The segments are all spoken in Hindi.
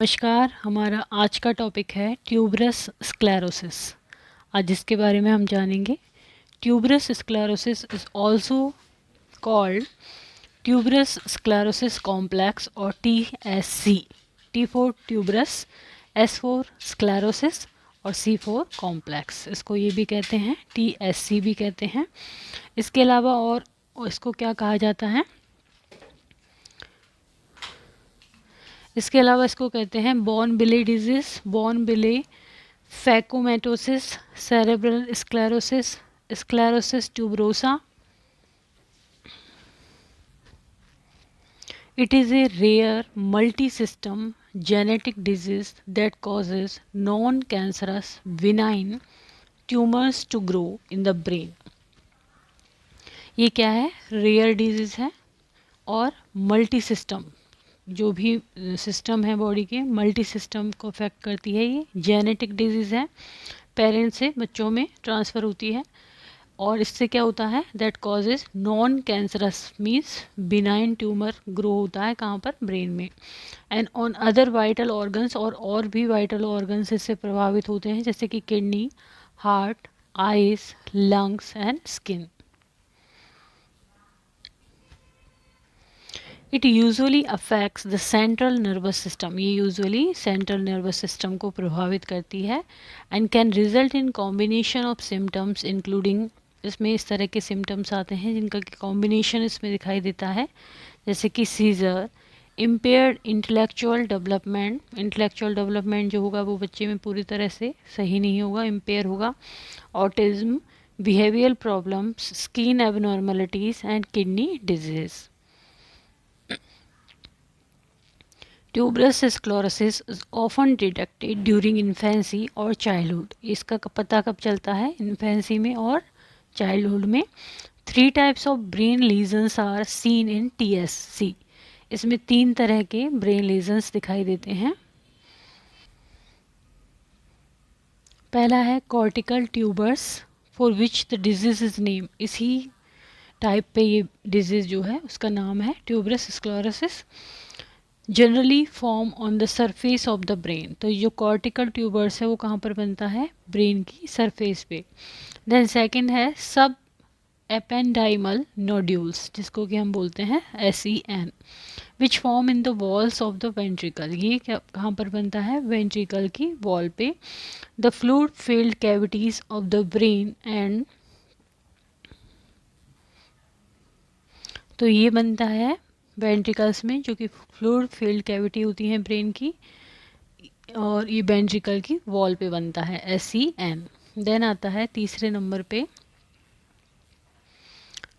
नमस्कार। हमारा आज का टॉपिक है ट्यूबरस स्क्लेरोसिस। आज इसके बारे में हम जानेंगे। Tuberous sclerosis is also called tuberous sclerosis complex और TSC। T for tuberous, S for sclerosis और C फॉर कॉम्प्लेक्स। इसको ये भी कहते हैं, TSC भी कहते हैं। इसके अलावा और इसको क्या कहा जाता है, इसके अलावा इसको कहते हैं बॉर्न बिले disease, Bourneville, phacomatosis, cerebral sclerosis, sclerosis tuberosa. It is a rare multi-system genetic disease that causes non-cancerous benign tumors to grow in the brain. ये क्या है, रेयर डिजीज़ है और मल्टी सिस्टम, जो भी सिस्टम है बॉडी के मल्टी सिस्टम को अफेक्ट करती है। ये जेनेटिक डिजीज़ है, पेरेंट्स से बच्चों में ट्रांसफ़र होती है और इससे क्या होता है, that causes non cancerous means benign tumour grow होता है कहाँ पर, ब्रेन में। And on other vital organs, और भी वाइटल ऑर्गन्स इससे प्रभावित होते हैं, जैसे कि kidney, heart, eyes, lungs and skin. It usually affects the central nervous system, ये यूजुअली सेंट्रल नर्वस सिस्टम को प्रभावित करती है। And can result in combination of symptoms including, इसमें इस तरह के सिम्टम्स आते हैं जिनका कॉम्बिनेशन इसमें दिखाई देता है, जैसे कि seizure, impaired intellectual development, intellectual development जो होगा वो बच्चे में पूरी तरह से सही नहीं होगा, इम्पेयर होगा, autism, behavioural problems, skin abnormalities and kidney disease. Tuberous sclerosis is often detected during infancy और चाइल्डहुड। इसका पता कब चलता है, इन्फेंसी में और चाइल्डहुड में। 3 types of brain lesions are seen in TSC। इसमें 3 तरह के ब्रेन लीजन्स दिखाई देते हैं। पहला है cortical tubers for which the disease is name. इसी टाइप पे ये डिजीज़ जो है उसका नाम है tuberous sclerosis. Generally form on the surface of the brain, तो जो कॉर्टिकल ट्यूबर्स है वो कहाँ पर बनता है, ब्रेन की सरफेस पे। देन सेकंड है सब एपेंडाइमल नोड्यूल्स, जिसको कि हम बोलते हैं SEN, which form in the walls of the ventricle. ये क्या कहाँ पर बनता है, वेंट्रिकल की वॉल पे। The fluid filled cavities of the brain and, तो ये बनता है वेंट्रिकल्स में, जो कि फ्लूइड फील्ड कैविटी होती है ब्रेन की, और ये वेंट्रिकल की वॉल पे बनता है SEN। देन आता है तीसरे नंबर पे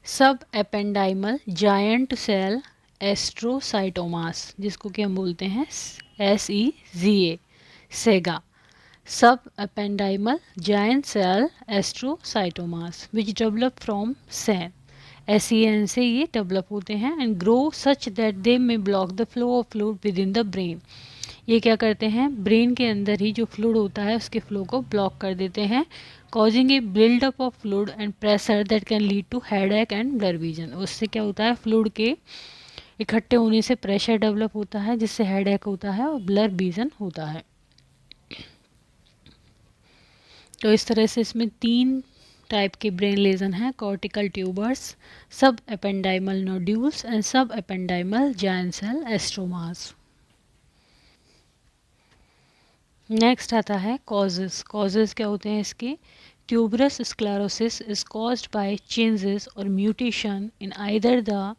सब एपेंडाइमल जायंट सेल एस्ट्रोसाइटोमास, जिसको कि हम बोलते हैं SEGA, SEGA, sub ependymal giant cell astrocytomas which develop from SEN. SEN से ये डेवलप होते हैं and grow such that they may block the flow of fluid within the brain. ये क्या करते हैं, ब्रेन के अंदर ही जो फ्लूइड होता है उसके फ्लो को ब्लॉक कर देते हैं, causing a buildup of fluid and pressure that can lead to headache and blur vision. उससे क्या होता है, फ्लूइड के इकट्ठे होने से प्रेशर डेवलप होता है, जिससे हेडेक होता है और ब्लर विजन होता है। तो इस तरह से इसमें 3 टाइप के ब्रेन लेजन हैं, cortical tubers, sub ependymal nodules and sub ependymal giant cell astromas. Next आता है कॉजेस। कॉजेस क्या होते हैं इसके, tuberous sclerosis is caused by changes और mutation in either the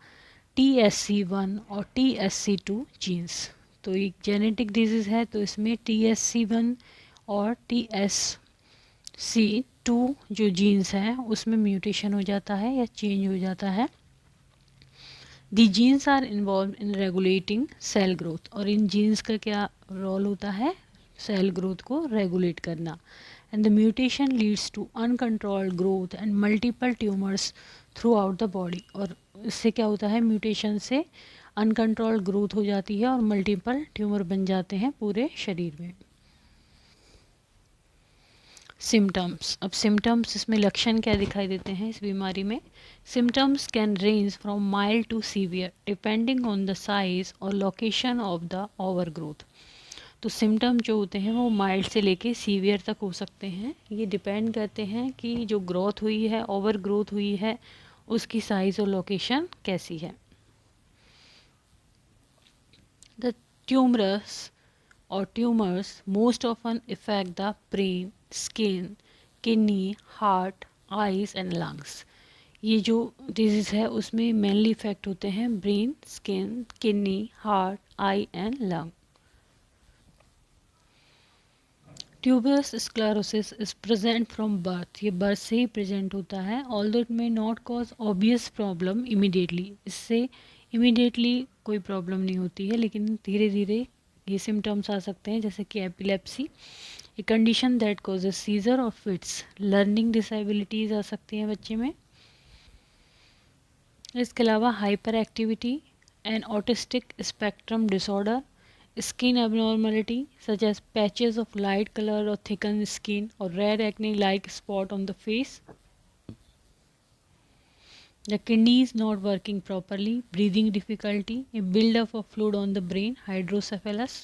TSC1 और TSC2 जीन्स। तो ये जेनेटिक डिजीज़ है, तो इसमें TSC1 और TSC2 जो जीन्स हैं उसमें म्यूटेशन हो जाता है या चेंज हो जाता है। The genes are involved in regulating cell growth, और इन जीन्स का क्या रोल होता है, सेल ग्रोथ को रेगुलेट करना। And the mutation leads to uncontrolled growth and multiple tumours throughout the body. और इससे क्या होता है, म्यूटेशन से अनकंट्रोल्ड ग्रोथ हो जाती है और मल्टीपल ट्यूमर बन जाते हैं पूरे शरीर में। सिम्टम्स, अब सिम्टम्स इसमें लक्षण क्या दिखाई देते हैं इस बीमारी में। Symptoms can range from mild to severe depending on the size और location of the overgrowth. तो सिम्टम जो होते हैं वो माइल्ड से लेके सीवियर तक हो सकते हैं। ये डिपेंड करते हैं कि जो ग्रोथ हुई है, ओवर ग्रोथ हुई है, उसकी साइज़ और लोकेशन कैसी है। The tumorous or tumors most often affect the brain, skin, kidney, heart, eyes and lungs. ये जो डिजीज़ है उसमें मेनली इफेक्ट होते हैं brain, skin, kidney, heart, I and lung. Tuberous sclerosis is present from birth, ये बर्थ से ही प्रेजेंट होता है। Although it may not cause obvious problem immediately, इससे इमीडिएटली कोई प्रॉब्लम नहीं होती है, लेकिन धीरे धीरे ये सिम्टम्स आ सकते हैं, जैसे कि epilepsy, a condition that causes seizure और फिट्स। लर्निंग डिसेबिलिटीज आ सकती हैं बच्चे में। इसके अलावा hyperactivity and autistic spectrum disorder, skin abnormality such as patches of light color or thickened skin or red acne-like spot on the face. The kidneys not working properly, breathing difficulty, a build-up of fluid on the brain, hydrocephalus.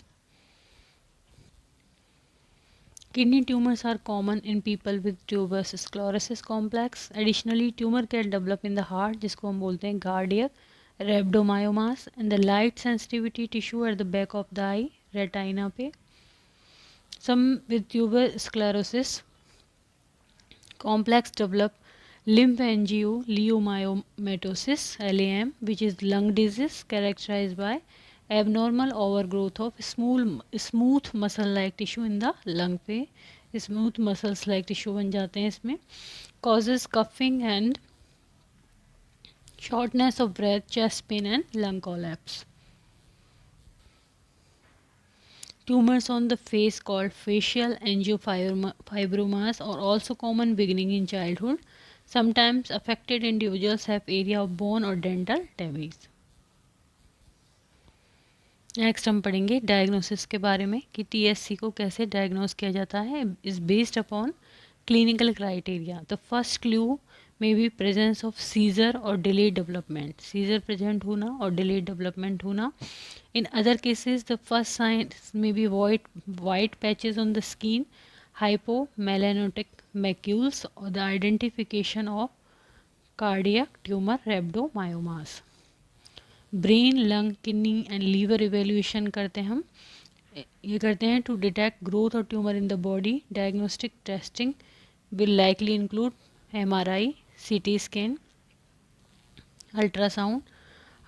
Kidney tumors are common in people with tuberous sclerosis complex. Additionally, tumor can develop in the heart, जिसको हम बोलते हैं cardiac rhabdomyomas, and the light sensitivity tissue at the back of the eye, retina पे. Some with tuberous sclerosis complex develop lymphangioliomyomatosis (LAM), which is lung disease characterized by abnormal overgrowth of smooth muscle like tissue in the lung पे smooth muscles like tissue बन जाते हैं इसमें, causes coughing and shortness of breath, chest pain and lung collapse. Tumors on the face called facial angiofibromas are also common beginning in childhood. Sometimes affected individuals have area of bone or dental damage. Next हम पढ़ेंगे डायग्नोसिस के बारे में कि टीएससी को कैसे डायग्नोस किया जाता है। Is based upon clinical criteria. The first clue may be presence of seizure और डिलेड डेवलपमेंट, सीजर प्रेजेंट होना और डिलेड डेवलपमेंट होना। In other cases the first signs may be white patches on the skin, hypomelanotic macules, or the identification of cardiac tumor rhabdomyomas. Brain, lung, kidney and liver evaluation करते हैं हम, ये करते हैं टू डिटेक्ट ग्रोथ और tumor in the body. Diagnostic testing will likely include MRI, CT scan, ultrasound.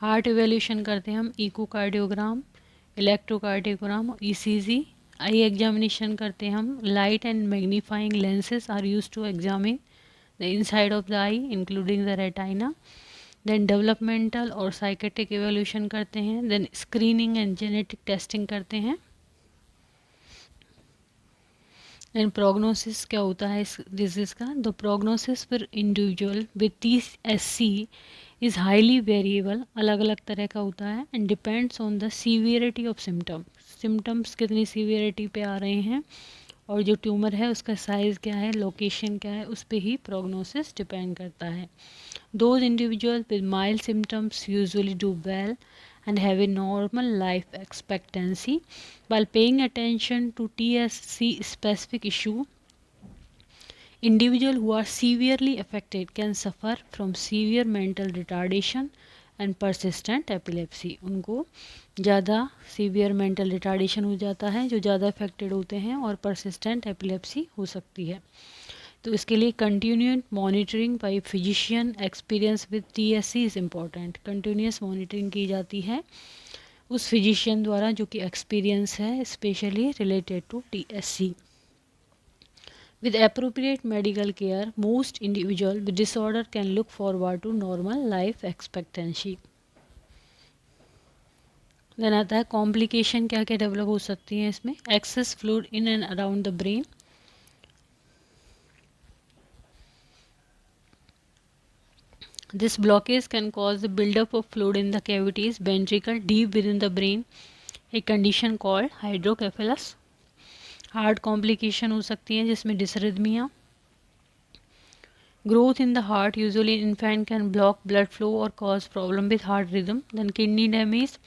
Heart evaluation करते हैं हम इकोकार्डियोग्राम, इलेक्ट्रोकार्डियोग्राम और ईसीजी। आई एग्जामिनेशन करते हैं हम, light and magnifying lenses are use to examine the inside of the eye including the retina. Then developmental और साइकेट्रिक एवोल्यूशन करते हैं। Then screening and genetic testing करते हैं। देन प्रोग्नोसिस क्या होता है इस डिजीज़ का। The prognosis for individual with TSC is highly variable, अलग अलग तरह का होता है, and depends on the severity of symptoms कितनी सीवियरिटी पे आ रहे हैं और जो ट्यूमर है उसका साइज़ क्या है, लोकेशन क्या है, उस पर ही प्रोग्नोसिस डिपेंड करता है। Those individuals with mild symptoms usually do well and have a normal life expectancy. While paying attention to TSC specific issue, individuals who are severely affected can suffer from severe mental retardation and persistent epilepsy. उनको ज़्यादा सीवियर मेंटल रिटार्डेशन हो जाता है, जो ज़्यादा अफेक्टेड होते हैं, और persistent epilepsy हो सकती है। तो इसके लिए continuous monitoring by physician experience with TSC is important. Continuous monitoring की जाती है उस फिजिशियन द्वारा जो कि एक्सपीरियंस है specially related to TSC. With appropriate medical care most individual with disorder can look forward to normal life expectancy. Then आता है कॉम्प्लिकेशन क्या क्या डेवलप हो सकती हैं इसमें। Access fluid in and around the brain, this blockage can cause the buildup of fluid in the cavities ventricle deep within the brain, a condition called hydrocephalus. Heart complication हो सकती है जिसमें डिसरिथमिया, Growth in the heart, usually in infant, can block blood flow or cause problem with heart rhythm. Then kidney damage,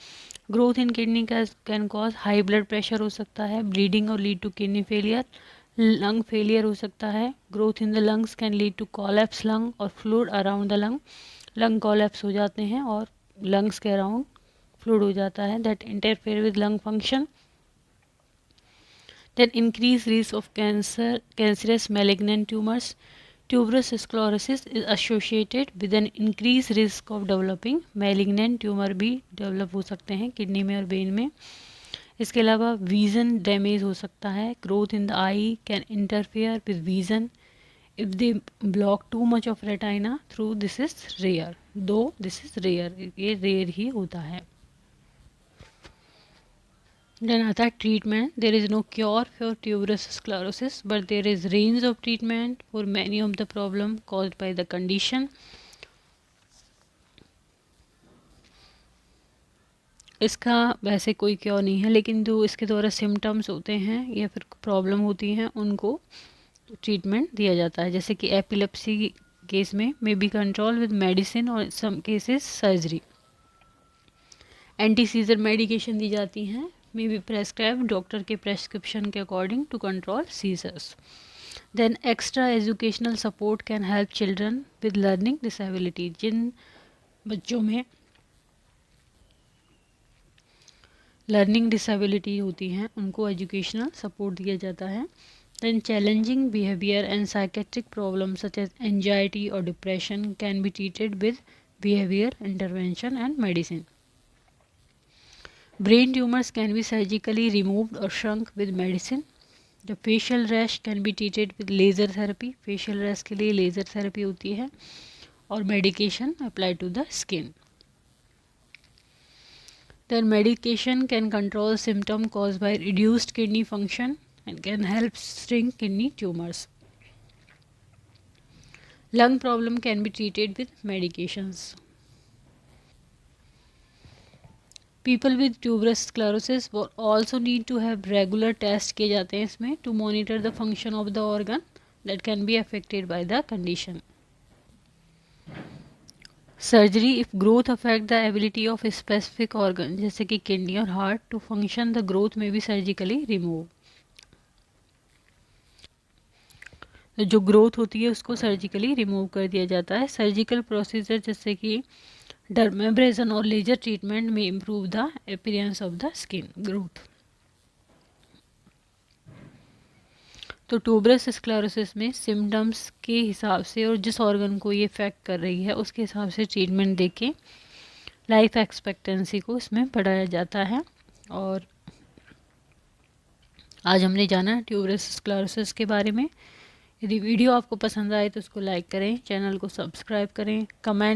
growth in kidney can cause high blood pressure हो सकता है, bleeding और lead to kidney failure. Lung failure हो सकता है. Growth in the lungs can lead to collapse lung और fluid around the lung. Lung collapse हो जाते हैं और लंग्स के अराउंड फ्लूइड हो जाता है, that interfere with lung function. Then increased risk of cancerous malignant tumors. Tuberous sclerosis is associated with an increased risk of developing malignant tumor भी डेवलप हो सकते हैं किडनी में और ब्रेन में. इसके अलावा विजन डैमेज हो सकता है. Growth in the eye can interfere with vision if they block too much of retina through. This is rare, though this is rare, ये रेयर ही होता है. Then आता है treatment. There is no cure for tuberous sclerosis but there is range of treatment for many of the problem caused by the condition. इसका वैसे कोई क्योर नहीं है, लेकिन जो इसके द्वारा सिम्टम्स होते हैं या फिर प्रॉब्लम होती हैं उनको ट्रीटमेंट दिया जाता है. जैसे कि एपिलेप्सी केस में may be control with medicine और some cases surgery. Anti seizure medication दी जाती हैं, मे बी प्रेस्क्राइब डॉक्टर के प्रेस्क्रिप्शन के according to control seizures. Then extra educational support can help children with learning disability. जिन बच्चों में लर्निंग डिसेबिलिटी होती हैं उनको एजुकेशनल सपोर्ट दिया जाता है. Then challenging behaviour and psychiatric problem such as anxiety और depression can be treated with behaviour intervention and medicine. Brain tumors can be surgically removed or shrunk with medicine. The facial rash can be treated with laser therapy. Facial rash के लिए laser therapy होती है और medication applied to the skin. Then medication can control symptom caused by reduced kidney function and can help shrink kidney tumors. Lung problem can be treated with medications. People with tuberous sclerosis will also need to have regular tests किए जाते हैं इसमें to monitor the function of the organ that can be affected by the condition. Surgery if growth affect the ability of a specific organ जैसे कि kidney और heart to function, the growth may be surgically removed. तो जो ग्रोथ होती है उसको सर्जिकली रिमूव कर दिया जाता है. सर्जिकल प्रोसीजर जैसे कि डर्मेब्रेजन और लेजर ट्रीटमेंट में improve the appearance of the skin growth. तो ट्यूबरस स्क्लेरोसिस में सिम्टम्स के हिसाब से और जिस ऑर्गन को ये इफेक्ट कर रही है उसके हिसाब से ट्रीटमेंट देके लाइफ एक्सपेक्टेंसी को इसमें बढ़ाया जाता है. और आज हमने जाना ट्यूबरस स्क्लेरोसिस के बारे में. यदि वीडियो आपको पसंद आए तो उसको लाइक करें, चैनल को सब्सक्राइब करें, कमेंट